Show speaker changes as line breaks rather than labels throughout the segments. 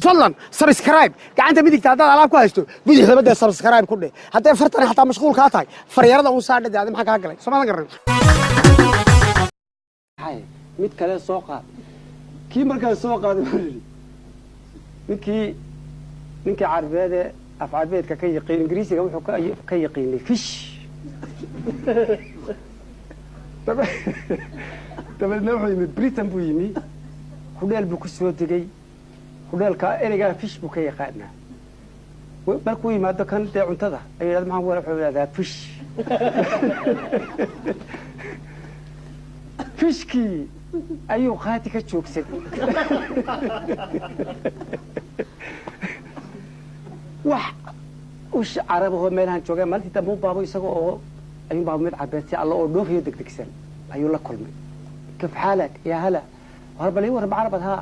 فضلا سبسكرايب قاعد بدك تعدل على كويستو بدي هذا سبسكرايب كله حتى فرتني حتى مشغول كاتاي فريرده وساعده هذا ما حكى قلي سما قرن
هاي mid kale soo qaad kii markaa soo qaaday ninkii carbeed af carbeedka ka yaqaan ingiriisiga wuxuu ka yaqaanay fish dabadna wuxuu yimid Britain buu yimid hudeel buu ku soo degay hudeelka ereyga fish buu ka yaqaanaa markuu yimaado kan dee cuntada ay yiraahdo maxaan wala wuxuu yiraahdaa fish fishkii ayuu qaati ka joogsaday wax ush caraboo meelahan joogay maalintii dambe baabo isagoo oo ayuu baabo mid cabeetay alla oo dhoofiyo degdegsan ayuu la kulmay kif xaalad ya hala warbalay war carabad ha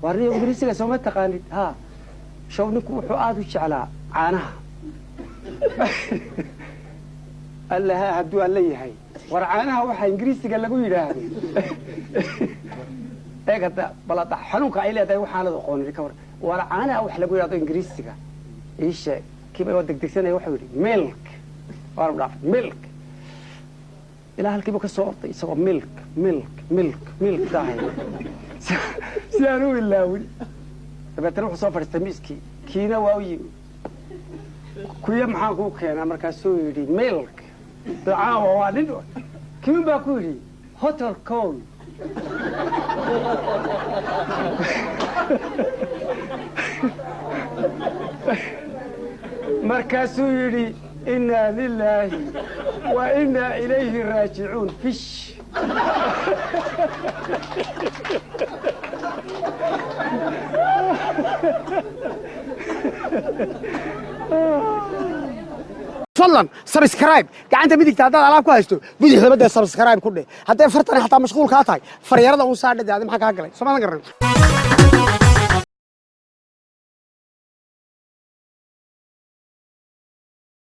warriyo ingiriisiga soo ma taqaanid ha shawniku wuxuu aad u jeclaa caanaha allaha haduu alla yahay war caanaha waxa ingiriisiga lagu yiraahdo eegada balada xanuunka ay leedahay waxaan la aqoonay ka war caanaha wax lagu yiraahdo ingiriisiga isha kiba wad degdegsanay wuxuu yiri milk war dhaaf milk ila halkiiba ka soo ortay isagoo milk tahay si aanu ilaawi dabeetana wuxuu soo fadhiistay miiskii kiina waa u yimi kuya maxaa ku keenaa markaas soo yiri milk daawo waa nido kiin baa ku yiri hotel call markaasuu yiri inna lillahi wa inna ilayhi raaji'un fish
فضلا سبسكرايب قاعد بدك تعدل على كويستو بدي هذا سبسكرايب كله حتى فرتني حتى مشغول كاتاي فريرده وساعده هذا ما حكى قلي سما قرن